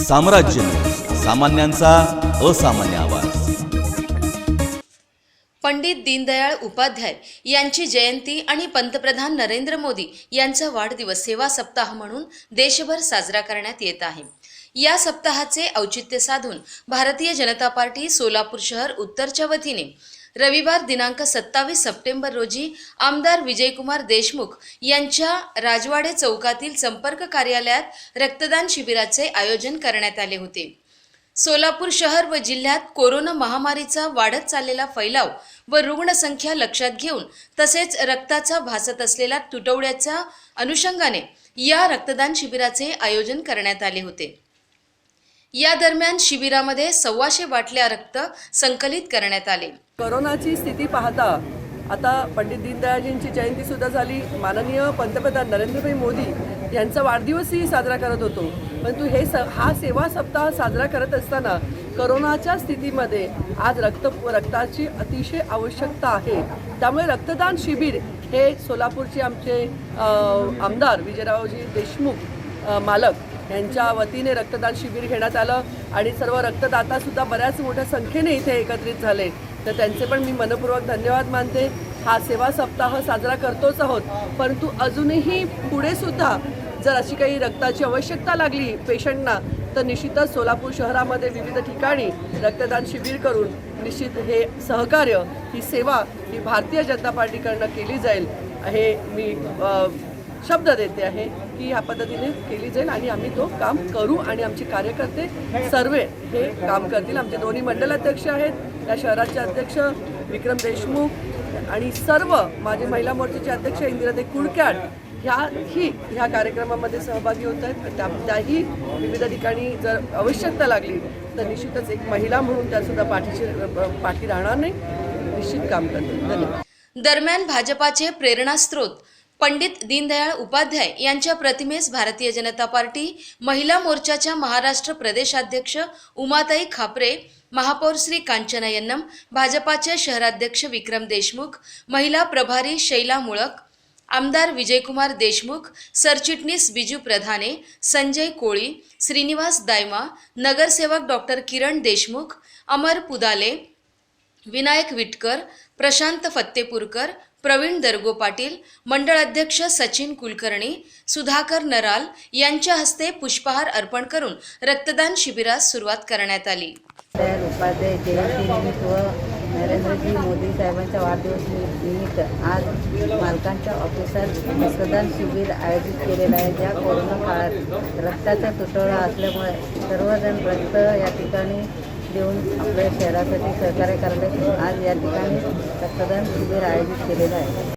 साम्राज्य न्यूज, सामान्यांचा असामान्य आवाज। पंडित दीनदयाळ उपाध्याय यांची जयंती आणि पंतप्रधान नरेंद्र मोदी यांचा वाढदिवस सेवा सप्ताह म्हणून देशभर साजरा करण्यात येत आहे। या सप्ताहाचे औचित्य साधून भारतीय जनता पार्टी सोलापूर शहर उत्तरच्या वतीने रविवार दिनांक 27 सप्टेंबर रोजी आमदार विजयकुमार देशमुख यांच्या राजवाडे चौकातील संपर्क कार्यालयात रक्तदान शिबिराचे आयोजन करण्यात आले होते। सोलापूर शहर व जिल्ह्यात कोरोना महामारीचा वाढत चाललेला फैलाव व रुग्णसंख्या लक्षात घेऊन तसेच रक्ताचा भासत असलेला तुटवड्याच्या अनुषंगाने या रक्तदान शिबिराचे आयोजन करण्यात आले होते। या दरम्यान शिबिरामध्ये 125 बाटल्या रक्त संकलित करण्यात आले। कोरोनाची स्थिती पाहता आता पंडित दीनदयाळजींची जयंती सुद्धा झाली, माननीय पंतप्रधान नरेंद्रभाई मोदी यांचा वाढदिवसही साजरा करत होतो, परंतु हा सेवा सप्ताह साजरा करत असताना कोरोनाच्या स्थितीमध्ये आज रक्ताची अतिशय आवश्यकता आहे। त्यामुळे रक्तदान शिबिर हे सोलापूरचे आमचे आमदार विजयरावजी देशमुख मालक यांच्या वतीने रक्तदान शिबिर घेण्यात आलं आणि सर्व रक्तदाता सुद्धा बऱ्याच मोठ्या संख्येने इथे एकत्रित झाले, तर त्यांचे पण मी मनपूर्वक धन्यवाद मानते। हा सेवा सप्ताह साजरा करतोच आहोत, परंतु अजूनही पुढे सुद्धा जर अशी काही रक्ताची आवश्यकता लागली पेशंटना तर निश्चितच सोलापूर शहरामध्ये विविध ठिकाणी रक्तदान शिबिर करून निश्चित हे सहकार्य, ही सेवा ही भारतीय जनता पार्टीकडनं केली जाईल हे मी शब्द देते आहे की ह्या पद्धतीने केली जाईल आणि आम्ही तो काम करू आणि आमचे कार्यकर्ते सर्व हे काम करतील। आमचे दोन्ही मंडल अध्यक्ष आहेत, या शहराचे अध्यक्ष विक्रम देशमुख आणि सर्व माझे महिला मोर्चाचे अध्यक्ष इंदिराताई कुडक्याड ह्या कार्यक्रमामध्ये सहभागी होत आहेत। त्याही विविध ठिकाणी जर आवश्यकता लागली तर निश्चितच एक महिला म्हणून त्यासुद्धा पाठी राहणार नाही, निश्चित काम करतील। धन्यवाद। दरम्यान भाजपाचे प्रेरणास्त्रोत पंडित दीनदयाळ उपाध्याय यांच्या प्रतिमेस भारतीय जनता पार्टी महिला मोर्चाच्या महाराष्ट्र प्रदेशाध्यक्ष उमाताई खापरे, महापौर श्री कांचना यन्नम, भाजपाचे शहराध्यक्ष विक्रम देशमुख, महिला प्रभारी शैला मुळक, आमदार विजयकुमार देशमुख, सरचिटणीस बिजू प्रधाने, संजय कोळी, श्रीनिवास दायमा, नगरसेवक डॉक्टर किरण देशमुख, अमर पुदाले, विनायक विटकर, प्रशांत फत्तेपूरकर, प्रवीण दरगो पाटील, मंडळ अध्यक्ष सचिन कुलकर्णी, सुधाकर नराल यांच्या हस्ते पुष्पहार अर्पण करून रक्तदान शिबिरास सुरुवात करण्यात आली। दीनदयाळ उपाध्याय जयंतीनिमित्त व नरेंद्रजी मोदी साहेबांच्या वाढदिवस निमित्त आज मालकांच्या ऑफिसात रक्तदान शिबिर आयोजित केलेलं आहे। ज्या कोरोना काळात रक्ताचा तुटवडा असल्यामुळे सर्वजण रक्त या ठिकाणी देऊन आपल्या शहरासाठी सहकार्य करायला आज या ठिकाणी रक्तदान शिबिर आयोजित केलेलं आहे।